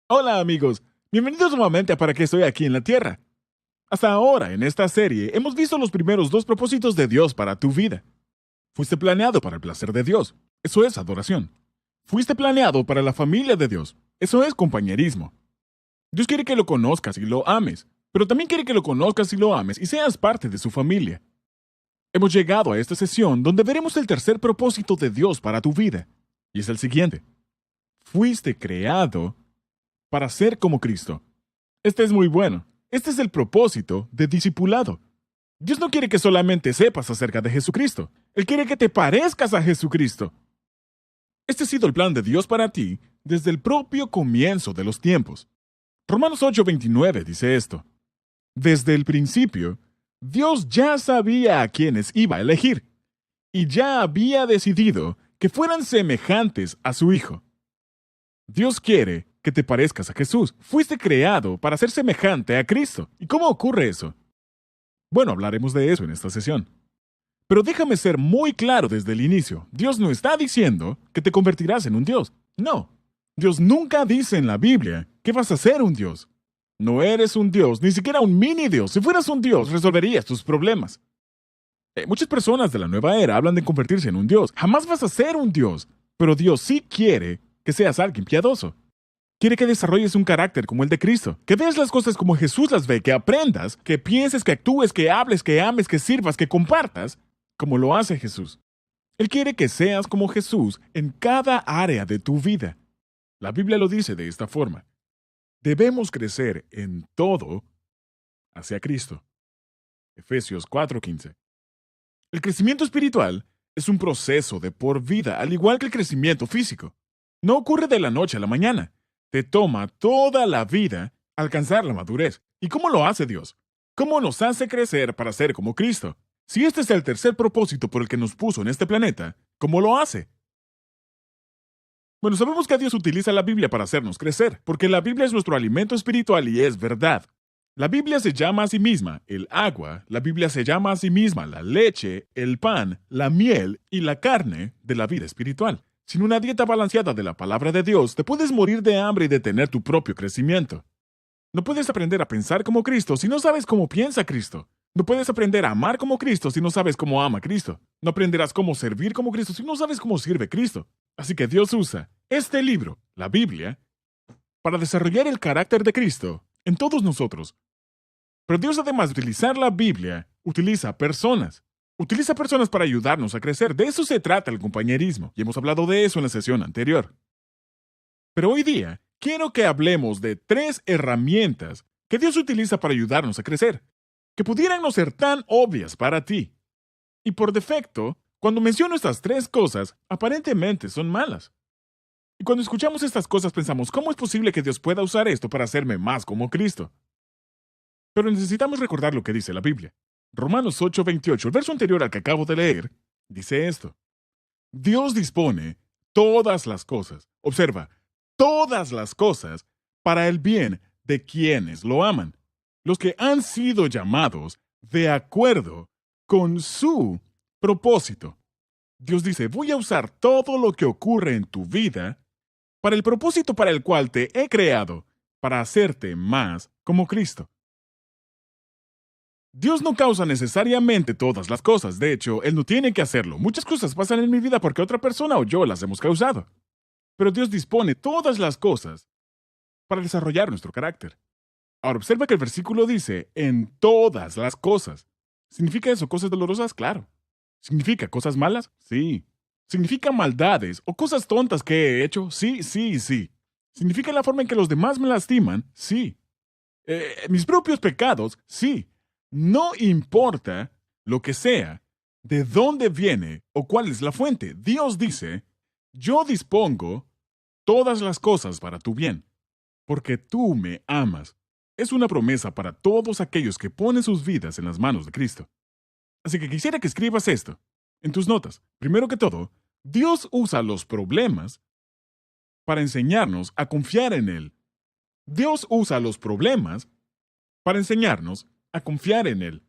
Hola amigos, bienvenidos nuevamente a Para qué estoy aquí en la Tierra. Hasta ahora, en esta serie, hemos visto los primeros dos propósitos de Dios para tu vida. Fuiste planeado para el placer de Dios, eso es adoración. Fuiste planeado para la familia de Dios, eso es compañerismo. Dios quiere que lo conozcas y lo ames, pero también quiere que lo conozcas y lo ames y seas parte de su familia. Hemos llegado a esta sesión donde veremos el tercer propósito de Dios para tu vida, y es el siguiente. Fuiste creado para ser como Cristo. Este es muy bueno. Este es el propósito de discipulado. Dios no quiere que solamente sepas acerca de Jesucristo. Él quiere que te parezcas a Jesucristo. Este ha sido el plan de Dios para ti desde el propio comienzo de los tiempos. Romanos 8:29 dice esto. Desde el principio, Dios ya sabía a quienes iba a elegir, y ya había decidido que fueran semejantes a su Hijo. Dios quiere que te parezcas a Jesús. Fuiste creado para ser semejante a Cristo. ¿Y cómo ocurre eso? Bueno, hablaremos de eso en esta sesión. Pero déjame ser muy claro desde el inicio. Dios no está diciendo que te convertirás en un Dios. No. Dios nunca dice en la Biblia que vas a ser un Dios. No eres un Dios, ni siquiera un mini Dios. Si fueras un Dios, resolverías tus problemas. Muchas personas de la nueva era hablan de convertirse en un Dios. Jamás vas a ser un Dios. Pero Dios sí quiere que seas alguien piadoso. Quiere que desarrolles un carácter como el de Cristo, que veas las cosas como Jesús las ve, que aprendas, que pienses, que actúes, que hables, que ames, que sirvas, que compartas, como lo hace Jesús. Él quiere que seas como Jesús en cada área de tu vida. La Biblia lo dice de esta forma. Debemos crecer en todo hacia Cristo. Efesios 4:15. El crecimiento espiritual es un proceso de por vida, al igual que el crecimiento físico. No ocurre de la noche a la mañana. Te toma toda la vida alcanzar la madurez. ¿Y cómo lo hace Dios? ¿Cómo nos hace crecer para ser como Cristo? Si este es el tercer propósito por el que nos puso en este planeta, ¿cómo lo hace? Bueno, sabemos que Dios utiliza la Biblia para hacernos crecer, porque la Biblia es nuestro alimento espiritual y es verdad. La Biblia se llama a sí misma el agua, la Biblia se llama a sí misma la leche, el pan, la miel y la carne de la vida espiritual. Sin una dieta balanceada de la palabra de Dios, te puedes morir de hambre y detener tu propio crecimiento. No puedes aprender a pensar como Cristo si no sabes cómo piensa Cristo. No puedes aprender a amar como Cristo si no sabes cómo ama Cristo. No aprenderás cómo servir como Cristo si no sabes cómo sirve Cristo. Así que Dios usa este libro, la Biblia, para desarrollar el carácter de Cristo en todos nosotros. Pero Dios, además de utilizar la Biblia, utiliza personas. Utiliza personas para ayudarnos a crecer. De eso se trata el compañerismo, y hemos hablado de eso en la sesión anterior. Pero hoy día, quiero que hablemos de 3 herramientas que Dios utiliza para ayudarnos a crecer, que pudieran no ser tan obvias para ti. Y por defecto, cuando menciono estas 3 cosas, aparentemente son malas. Y cuando escuchamos estas cosas pensamos, ¿cómo es posible que Dios pueda usar esto para hacerme más como Cristo? Pero necesitamos recordar lo que dice la Biblia. Romanos 8:28, el verso anterior al que acabo de leer, dice esto. Dios dispone todas las cosas, observa, todas las cosas para el bien de quienes lo aman, los que han sido llamados de acuerdo con su propósito. Dios dice, voy a usar todo lo que ocurre en tu vida para el propósito para el cual te he creado, para hacerte más como Cristo. Dios no causa necesariamente todas las cosas, de hecho, Él no tiene que hacerlo. Muchas cosas pasan en mi vida porque otra persona o yo las hemos causado. Pero Dios dispone todas las cosas para desarrollar nuestro carácter. Ahora, observa que el versículo dice, en todas las cosas. ¿Significa eso cosas dolorosas? Claro. ¿Significa cosas malas? Sí. ¿Significa maldades o cosas tontas que he hecho? Sí, sí, sí. ¿Significa la forma en que los demás me lastiman? Sí. ¿Mis propios pecados? Sí. No importa lo que sea, de dónde viene o cuál es la fuente. Dios dice, yo dispongo todas las cosas para tu bien, porque tú me amas. Es una promesa para todos aquellos que ponen sus vidas en las manos de Cristo. Así que quisiera que escribas esto en tus notas. Primero que todo, Dios usa los problemas para enseñarnos a confiar en Él. Dios usa los problemas para enseñarnos a confiar en Él.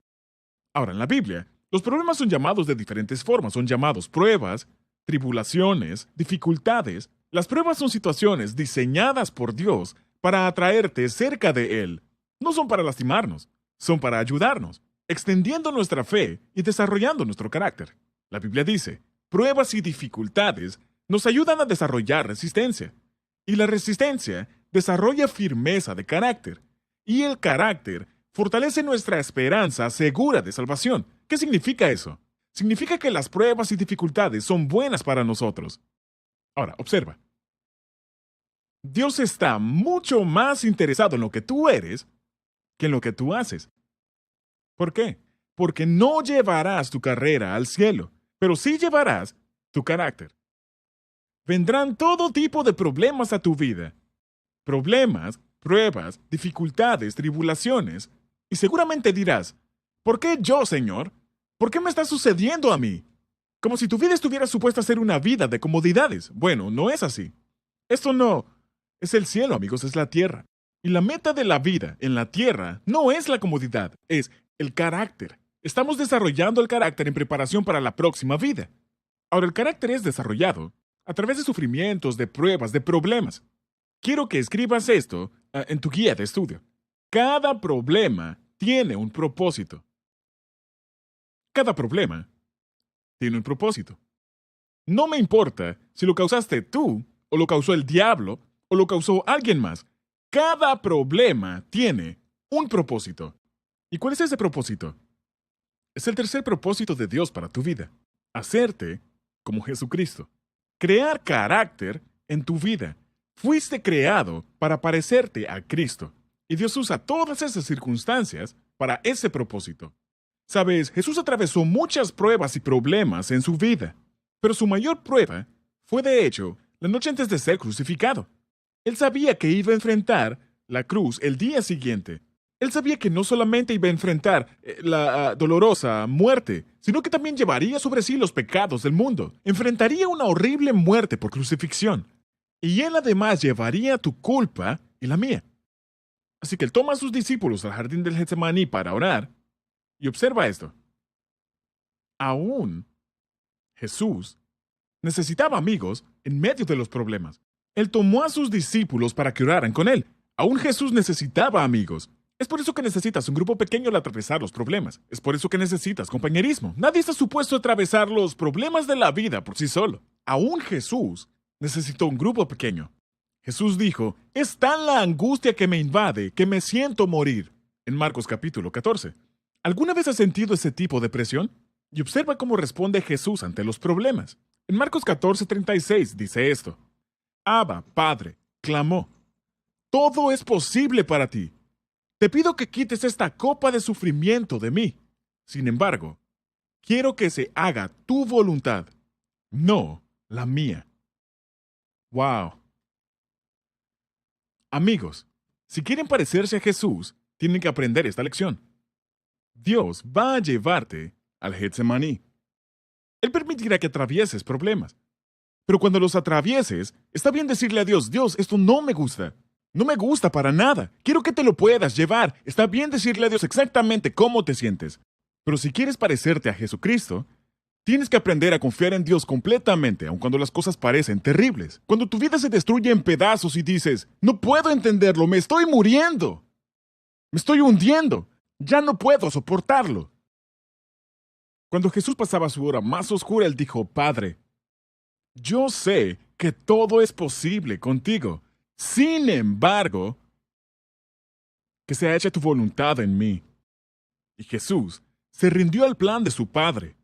Ahora, en la Biblia, los problemas son llamados de diferentes formas. Son llamados pruebas, tribulaciones, dificultades. Las pruebas son situaciones diseñadas por Dios para atraerte cerca de Él. No son para lastimarnos, son para ayudarnos, extendiendo nuestra fe y desarrollando nuestro carácter. La Biblia dice, pruebas y dificultades nos ayudan a desarrollar resistencia. Y la resistencia desarrolla firmeza de carácter. Y el carácter fortalece nuestra esperanza segura de salvación. ¿Qué significa eso? Significa que las pruebas y dificultades son buenas para nosotros. Ahora, observa. Dios está mucho más interesado en lo que tú eres que en lo que tú haces. ¿Por qué? Porque no llevarás tu carrera al cielo, pero sí llevarás tu carácter. Vendrán todo tipo de problemas a tu vida. Problemas, pruebas, dificultades, tribulaciones. Y seguramente dirás, ¿por qué yo, Señor? ¿Por qué me está sucediendo a mí? Como si tu vida estuviera supuesta a ser una vida de comodidades. Bueno, no es así. Esto no es el cielo, amigos, es la tierra. Y la meta de la vida en la tierra no es la comodidad, es el carácter. Estamos desarrollando el carácter en preparación para la próxima vida. Ahora, el carácter es desarrollado a través de sufrimientos, de pruebas, de problemas. Quiero que escribas esto en tu guía de estudio. Cada problema tiene un propósito. Cada problema tiene un propósito. No me importa si lo causaste tú, o lo causó el diablo, o lo causó alguien más. Cada problema tiene un propósito. ¿Y cuál es ese propósito? Es el tercer propósito de Dios para tu vida. Hacerte como Jesucristo. Crear carácter en tu vida. Fuiste creado para parecerte a Cristo. Y Dios usa todas esas circunstancias para ese propósito. Sabes, Jesús atravesó muchas pruebas y problemas en su vida. Pero su mayor prueba fue, de hecho, la noche antes de ser crucificado. Él sabía que iba a enfrentar la cruz el día siguiente. Él sabía que no solamente iba a enfrentar la dolorosa muerte, sino que también llevaría sobre sí los pecados del mundo. Enfrentaría una horrible muerte por crucifixión. Y él además llevaría tu culpa y la mía. Así que él toma a sus discípulos al jardín del Getsemaní para orar. Y observa esto. Aún Jesús necesitaba amigos en medio de los problemas. Él tomó a sus discípulos para que oraran con él. Aún Jesús necesitaba amigos. Es por eso que necesitas un grupo pequeño al atravesar los problemas. Es por eso que necesitas compañerismo. Nadie está supuesto a atravesar los problemas de la vida por sí solo. Aún Jesús necesitó un grupo pequeño. Jesús dijo, es tan la angustia que me invade que me siento morir. En Marcos capítulo 14. ¿Alguna vez has sentido ese tipo de presión? Y observa cómo responde Jesús ante los problemas. En Marcos 14:36 dice esto. Abba, Padre, clamó. Todo es posible para ti. Te pido que quites esta copa de sufrimiento de mí. Sin embargo, quiero que se haga tu voluntad, no la mía. ¡Wow! Amigos, si quieren parecerse a Jesús, tienen que aprender esta lección. Dios va a llevarte al Getsemaní. Él permitirá que atravieses problemas. Pero cuando los atravieses, está bien decirle a Dios, Dios, esto no me gusta. No me gusta para nada. Quiero que te lo puedas llevar. Está bien decirle a Dios exactamente cómo te sientes. Pero si quieres parecerte a Jesucristo, tienes que aprender a confiar en Dios completamente, aun cuando las cosas parecen terribles. Cuando tu vida se destruye en pedazos y dices, no puedo entenderlo, me estoy muriendo. Me estoy hundiendo. Ya no puedo soportarlo. Cuando Jesús pasaba su hora más oscura, él dijo, Padre, yo sé que todo es posible contigo. Sin embargo, que sea hecha tu voluntad en mí. Y Jesús se rindió al plan de su Padre.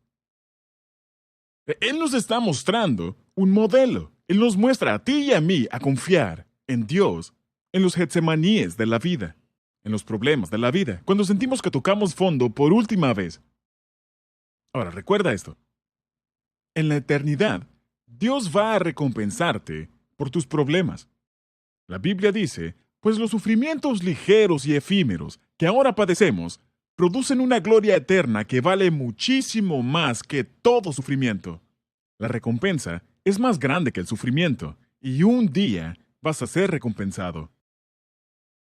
Él nos está mostrando un modelo. Él nos muestra a ti y a mí a confiar en Dios, en los getsemaníes de la vida, en los problemas de la vida, cuando sentimos que tocamos fondo por última vez. Ahora, recuerda esto. En la eternidad, Dios va a recompensarte por tus problemas. La Biblia dice, pues los sufrimientos ligeros y efímeros que ahora padecemos producen una gloria eterna que vale muchísimo más que todo sufrimiento. La recompensa es más grande que el sufrimiento, y un día vas a ser recompensado.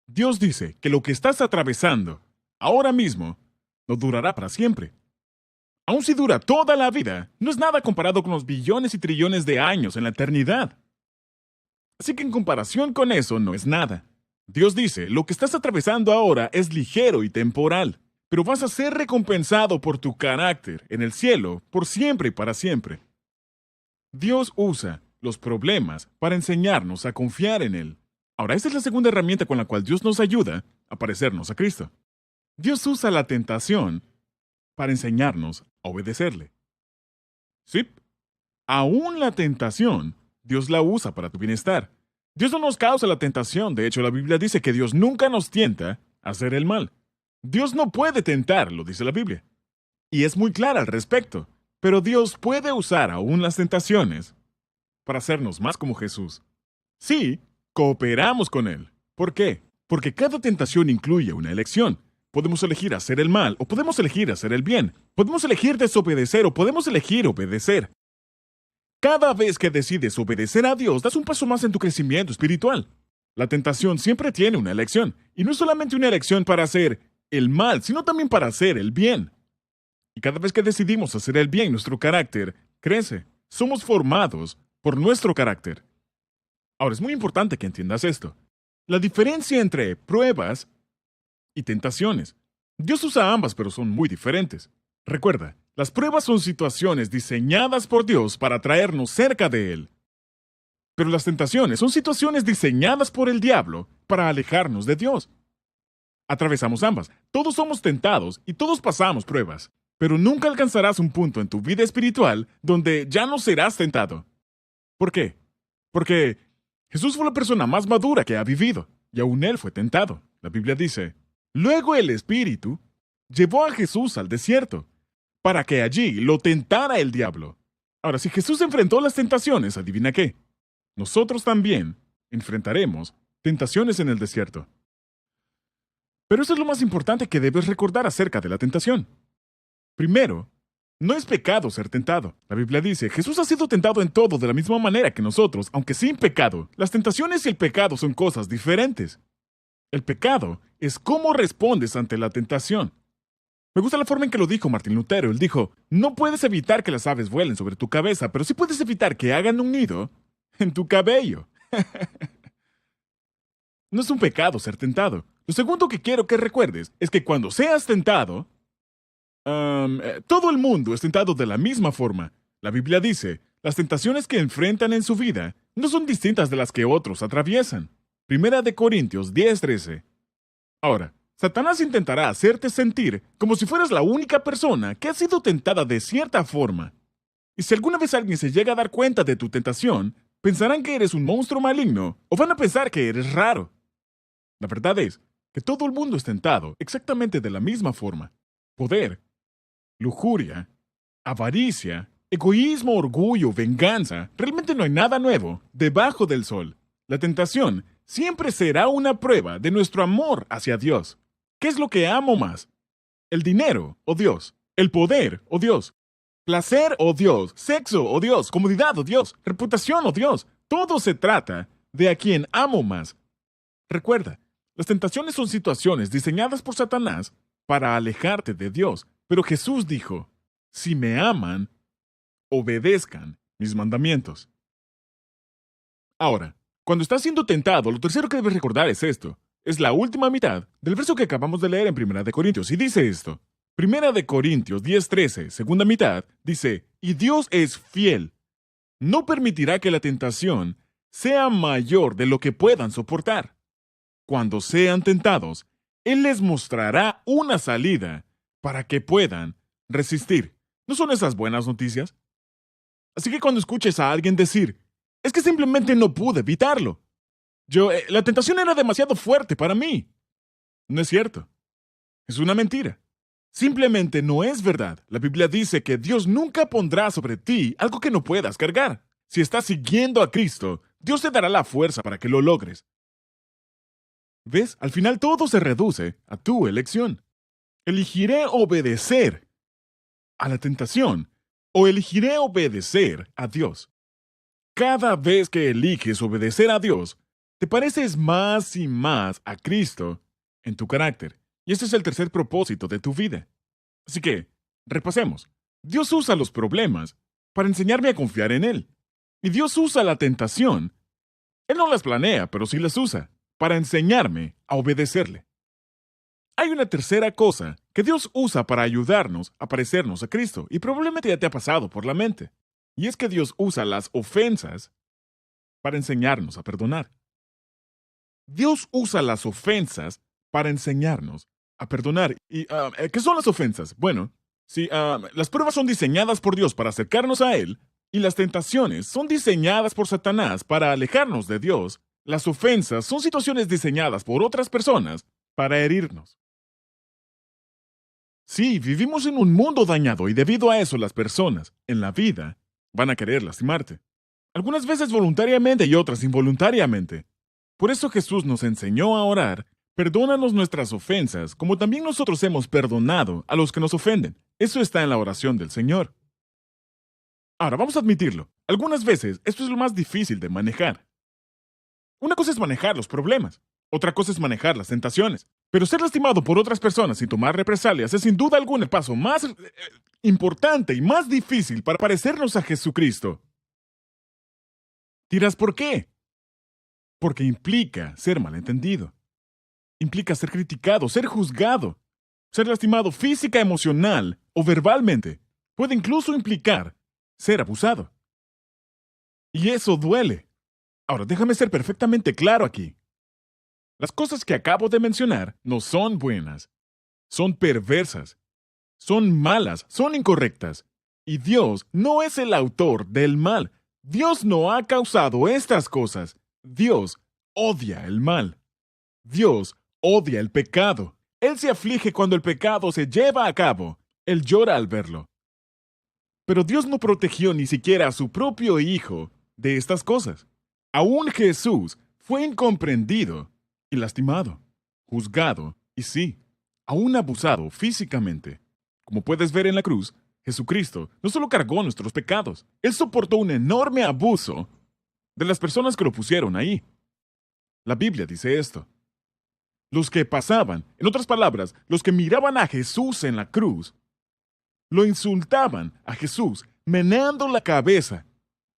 Dios dice que lo que estás atravesando ahora mismo no durará para siempre. Aun si dura toda la vida, no es nada comparado con los billones y trillones de años en la eternidad. Así que en comparación con eso no es nada. Dios dice, lo que estás atravesando ahora es ligero y temporal, pero vas a ser recompensado por tu carácter en el cielo por siempre y para siempre. Dios usa los problemas para enseñarnos a confiar en Él. Ahora, esta es la segunda herramienta con la cual Dios nos ayuda a parecernos a Cristo. Dios usa la tentación para enseñarnos a obedecerle. Sí, aún la tentación, Dios la usa para tu bienestar. Dios no nos causa la tentación. De hecho, la Biblia dice que Dios nunca nos tienta a hacer el mal. Dios no puede tentar, lo dice la Biblia. Y es muy clara al respecto. Pero Dios puede usar aún las tentaciones para hacernos más como Jesús. Sí, cooperamos con Él. ¿Por qué? Porque cada tentación incluye una elección. Podemos elegir hacer el mal o podemos elegir hacer el bien. Podemos elegir desobedecer o podemos elegir obedecer. Cada vez que decides obedecer a Dios, das un paso más en tu crecimiento espiritual. La tentación siempre tiene una elección, y no es solamente una elección para hacer el mal, sino también para hacer el bien. Y cada vez que decidimos hacer el bien, nuestro carácter crece. Somos formados por nuestro carácter. Ahora, es muy importante que entiendas esto. La diferencia entre pruebas y tentaciones. Dios usa ambas, pero son muy diferentes. Recuerda, las pruebas son situaciones diseñadas por Dios para traernos cerca de Él. Pero las tentaciones son situaciones diseñadas por el diablo para alejarnos de Dios. Atravesamos ambas. Todos somos tentados y todos pasamos pruebas. Pero nunca alcanzarás un punto en tu vida espiritual donde ya no serás tentado. ¿Por qué? Porque Jesús fue la persona más madura que ha vivido, y aún Él fue tentado. La Biblia dice, luego el Espíritu llevó a Jesús al desierto, para que allí lo tentara el diablo. Ahora, si Jesús enfrentó las tentaciones, ¿adivina qué? Nosotros también enfrentaremos tentaciones en el desierto. Pero eso es lo más importante que debes recordar acerca de la tentación. Primero, no es pecado ser tentado. La Biblia dice, Jesús ha sido tentado en todo de la misma manera que nosotros, aunque sin pecado. Las tentaciones y el pecado son cosas diferentes. El pecado es cómo respondes ante la tentación. Me gusta la forma en que lo dijo Martín Lutero. Él dijo, no puedes evitar que las aves vuelen sobre tu cabeza, pero sí puedes evitar que hagan un nido en tu cabello. No es un pecado ser tentado. Lo segundo que quiero que recuerdes es que cuando seas tentado, todo el mundo es tentado de la misma forma. La Biblia dice, las tentaciones que enfrentan en su vida no son distintas de las que otros atraviesan. Primera de Corintios 10:13. Ahora, Satanás intentará hacerte sentir como si fueras la única persona que ha sido tentada de cierta forma. Y si alguna vez alguien se llega a dar cuenta de tu tentación, pensarán que eres un monstruo maligno o van a pensar que eres raro. La verdad es que todo el mundo es tentado exactamente de la misma forma. Poder, lujuria, avaricia, egoísmo, orgullo, venganza. Realmente no hay nada nuevo debajo del sol. La tentación siempre será una prueba de nuestro amor hacia Dios. ¿Qué es lo que amo más? ¿El dinero o Dios? ¿El poder o Dios? ¿Placer o Dios? ¿Sexo o Dios? ¿Comodidad o Dios? ¿Reputación o Dios? Todo se trata de a quien amo más. Recuerda, las tentaciones son situaciones diseñadas por Satanás para alejarte de Dios. Pero Jesús dijo, si me aman, obedezcan mis mandamientos. Ahora, cuando estás siendo tentado, lo tercero que debes recordar es esto. Es la última mitad del verso que acabamos de leer en 1 de Corintios, y dice esto. 1 de Corintios 10:13, segunda mitad, dice, y Dios es fiel. No permitirá que la tentación sea mayor de lo que puedan soportar. Cuando sean tentados, Él les mostrará una salida para que puedan resistir. ¿No son esas buenas noticias? Así que cuando escuches a alguien decir, es que simplemente no pude evitarlo. La tentación era demasiado fuerte para mí. No es cierto. Es una mentira. Simplemente no es verdad. La Biblia dice que Dios nunca pondrá sobre ti algo que no puedas cargar. Si estás siguiendo a Cristo, Dios te dará la fuerza para que lo logres. ¿Ves? Al final todo se reduce a tu elección. ¿Elegiré obedecer a la tentación o elegiré obedecer a Dios? Cada vez que eliges obedecer a Dios, te pareces más y más a Cristo en tu carácter. Y ese es el tercer propósito de tu vida. Así que, repasemos. Dios usa los problemas para enseñarme a confiar en Él. Y Dios usa la tentación. Él no las planea, pero sí las usa para enseñarme a obedecerle. Hay una tercera cosa que Dios usa para ayudarnos a parecernos a Cristo, y probablemente ya te ha pasado por la mente. Y es que Dios usa las ofensas para enseñarnos a perdonar. Dios usa las ofensas para enseñarnos a perdonar. ¿Y qué son las ofensas? Bueno, si las pruebas son diseñadas por Dios para acercarnos a Él, y las tentaciones son diseñadas por Satanás para alejarnos de Dios, las ofensas son situaciones diseñadas por otras personas para herirnos. Sí, vivimos en un mundo dañado y debido a eso las personas, en la vida, van a querer lastimarte. Algunas veces voluntariamente y otras involuntariamente. Por eso Jesús nos enseñó a orar: perdónanos nuestras ofensas, como también nosotros hemos perdonado a los que nos ofenden. Eso está en la oración del Señor. Ahora, vamos a admitirlo. Algunas veces esto es lo más difícil de manejar. Una cosa es manejar los problemas, otra cosa es manejar las tentaciones. Pero ser lastimado por otras personas y tomar represalias es sin duda alguna el paso más importante y más difícil para parecernos a Jesucristo. Dirás, ¿por qué? Porque implica ser malentendido. Implica ser criticado, ser juzgado, ser lastimado física, emocional o verbalmente. Puede incluso implicar ser abusado. Y eso duele. Ahora, déjame ser perfectamente claro aquí. Las cosas que acabo de mencionar no son buenas, son perversas, son malas, son incorrectas. Y Dios no es el autor del mal. Dios no ha causado estas cosas. Dios odia el mal. Dios odia el pecado. Él se aflige cuando el pecado se lleva a cabo. Él llora al verlo. Pero Dios no protegió ni siquiera a su propio Hijo de estas cosas. Aún Jesús fue incomprendido y lastimado, juzgado y sí, aún abusado físicamente. Como puedes ver en la cruz, Jesucristo no solo cargó nuestros pecados, Él soportó un enorme abuso de las personas que lo pusieron ahí. La Biblia dice esto. Los que pasaban, en otras palabras, los que miraban a Jesús en la cruz, lo insultaban a Jesús, meneando la cabeza.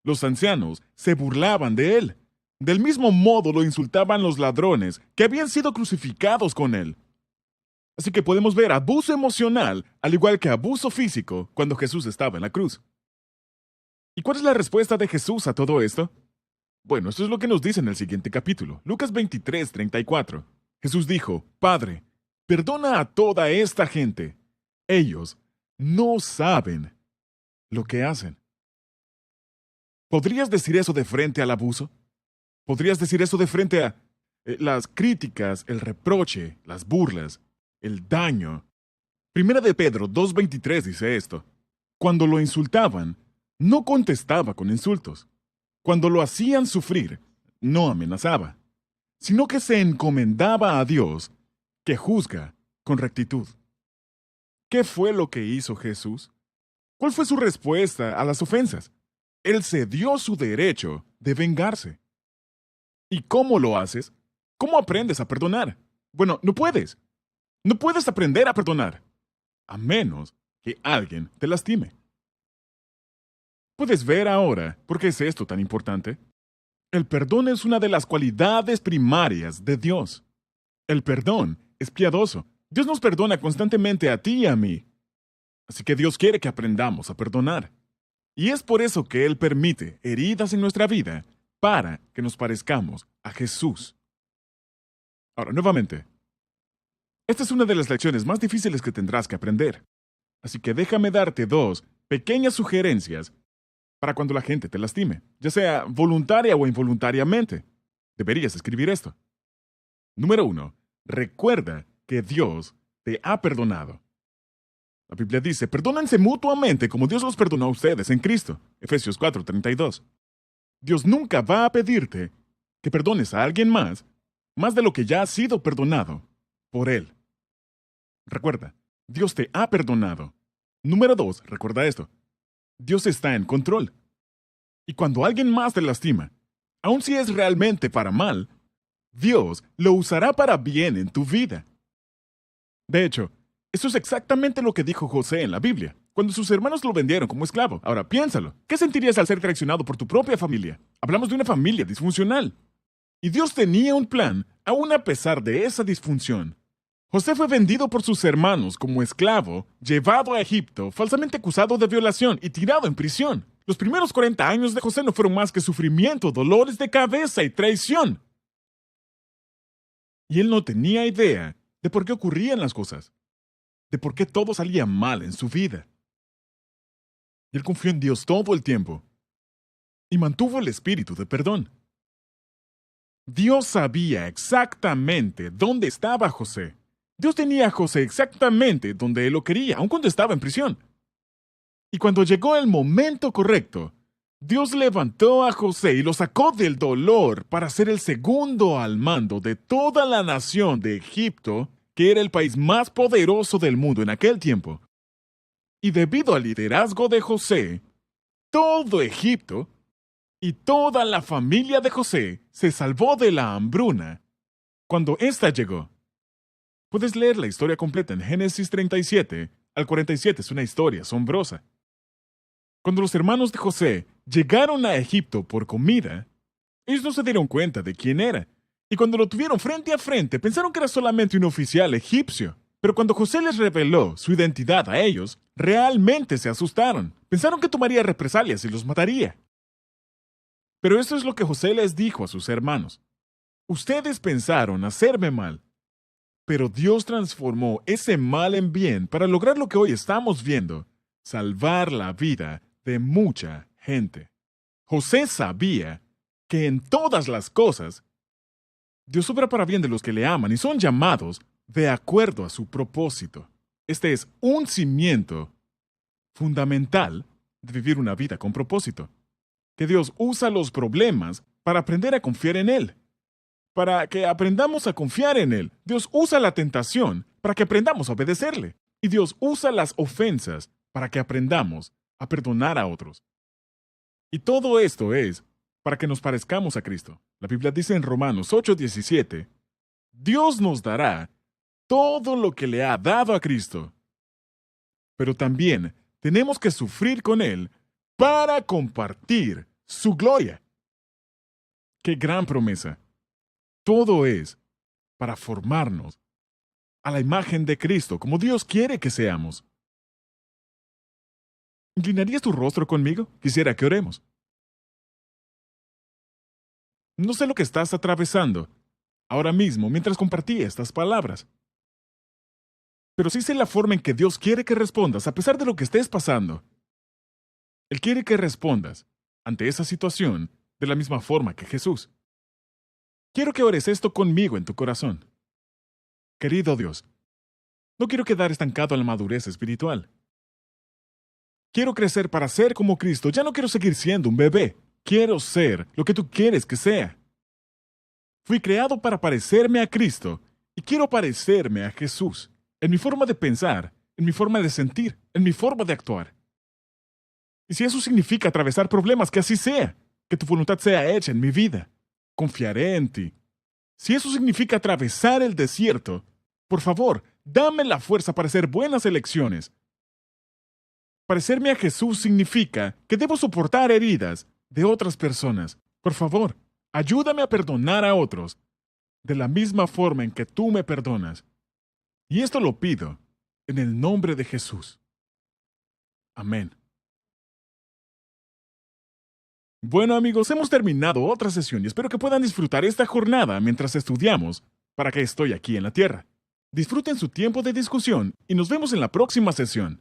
Los ancianos se burlaban de él. Del mismo modo lo insultaban los ladrones que habían sido crucificados con él. Así que podemos ver abuso emocional, al igual que abuso físico, cuando Jesús estaba en la cruz. ¿Y cuál es la respuesta de Jesús a todo esto? Bueno, esto es lo que nos dice en el siguiente capítulo, Lucas 23:34. Jesús dijo: Padre, perdona a toda esta gente. Ellos no saben lo que hacen. ¿Podrías decir eso de frente al abuso? ¿Podrías decir eso de frente a las críticas, el reproche, las burlas, el daño? Primera de Pedro 2:23 dice esto. Cuando lo insultaban, no contestaba con insultos. Cuando lo hacían sufrir, no amenazaba, sino que se encomendaba a Dios, que juzga con rectitud. ¿Qué fue lo que hizo Jesús? ¿Cuál fue su respuesta a las ofensas? Él cedió su derecho de vengarse. ¿Y cómo lo haces? ¿Cómo aprendes a perdonar? Bueno, no puedes. No puedes aprender a perdonar, a menos que alguien te lastime. ¿Puedes ver ahora por qué es esto tan importante? El perdón es una de las cualidades primarias de Dios. El perdón es piadoso. Dios nos perdona constantemente a ti y a mí. Así que Dios quiere que aprendamos a perdonar. Y es por eso que Él permite heridas en nuestra vida para que nos parezcamos a Jesús. Ahora, nuevamente, esta es una de las lecciones más difíciles que tendrás que aprender. Así que déjame darte dos pequeñas sugerencias para cuando la gente te lastime, ya sea voluntaria o involuntariamente. Deberías escribir esto. Número 1. Recuerda que Dios te ha perdonado. La Biblia dice: perdónense mutuamente como Dios los perdonó a ustedes en Cristo. Efesios 4:32. Dios nunca va a pedirte que perdones a alguien más de lo que ya has sido perdonado por Él. Recuerda, Dios te ha perdonado. Número 2, recuerda esto. Dios está en control. Y cuando alguien más te lastima, aun si es realmente para mal, Dios lo usará para bien en tu vida. De hecho, eso es exactamente lo que dijo José en la Biblia, cuando sus hermanos lo vendieron como esclavo. Ahora, piénsalo. ¿Qué sentirías al ser traicionado por tu propia familia? Hablamos de una familia disfuncional. Y Dios tenía un plan, aún a pesar de esa disfunción. José fue vendido por sus hermanos como esclavo, llevado a Egipto, falsamente acusado de violación y tirado en prisión. Los primeros 40 años de José no fueron más que sufrimiento, dolores de cabeza y traición. Y él no tenía idea de por qué ocurrían las cosas, de por qué todo salía mal en su vida. Y él confió en Dios todo el tiempo y mantuvo el espíritu de perdón. Dios sabía exactamente dónde estaba José. Dios tenía a José exactamente donde él lo quería, aun cuando estaba en prisión. Y cuando llegó el momento correcto, Dios levantó a José y lo sacó del dolor para ser el segundo al mando de toda la nación de Egipto, que era el país más poderoso del mundo en aquel tiempo. Y debido al liderazgo de José, todo Egipto y toda la familia de José se salvó de la hambruna cuando ésta llegó. Puedes leer la historia completa en Génesis 37 al 47, es una historia asombrosa. Cuando los hermanos de José llegaron a Egipto por comida, ellos no se dieron cuenta de quién era, y cuando lo tuvieron frente a frente pensaron que era solamente un oficial egipcio. Pero cuando José les reveló su identidad a ellos, realmente se asustaron. Pensaron que tomaría represalias y los mataría. Pero esto es lo que José les dijo a sus hermanos. Ustedes pensaron hacerme mal, pero Dios transformó ese mal en bien para lograr lo que hoy estamos viendo, salvar la vida de mucha gente. José sabía que en todas las cosas, Dios obra para bien de los que le aman y son llamados de acuerdo a su propósito. Este es un cimiento fundamental de vivir una vida con propósito. Que Dios usa los problemas para aprender a confiar en Él. Para que aprendamos a confiar en Él. Dios usa la tentación para que aprendamos a obedecerle. Y Dios usa las ofensas para que aprendamos a perdonar a otros. Y todo esto es para que nos parezcamos a Cristo. La Biblia dice en Romanos 8:17, Dios nos dará todo lo que le ha dado a Cristo. Pero también tenemos que sufrir con Él para compartir su gloria. ¡Qué gran promesa! Todo es para formarnos a la imagen de Cristo, como Dios quiere que seamos. ¿Inclinarías tu rostro conmigo? Quisiera que oremos. No sé lo que estás atravesando ahora mismo mientras compartí estas palabras. Pero sí sé la forma en que Dios quiere que respondas a pesar de lo que estés pasando. Él quiere que respondas ante esa situación de la misma forma que Jesús. Quiero que ores esto conmigo en tu corazón. Querido Dios, no quiero quedar estancado en la madurez espiritual. Quiero crecer para ser como Cristo. Ya no quiero seguir siendo un bebé. Quiero ser lo que tú quieres que sea. Fui creado para parecerme a Cristo y quiero parecerme a Jesús. En mi forma de pensar, en mi forma de sentir, en mi forma de actuar. Y si eso significa atravesar problemas, que así sea. Que tu voluntad sea hecha en mi vida. Confiaré en ti. Si eso significa atravesar el desierto, por favor, dame la fuerza para hacer buenas elecciones. Parecerme a Jesús significa que debo soportar heridas de otras personas. Por favor, ayúdame a perdonar a otros de la misma forma en que tú me perdonas. Y esto lo pido en el nombre de Jesús. Amén. Bueno amigos, hemos terminado otra sesión y espero que puedan disfrutar esta jornada mientras estudiamos para que estoy aquí en la tierra. Disfruten su tiempo de discusión y nos vemos en la próxima sesión.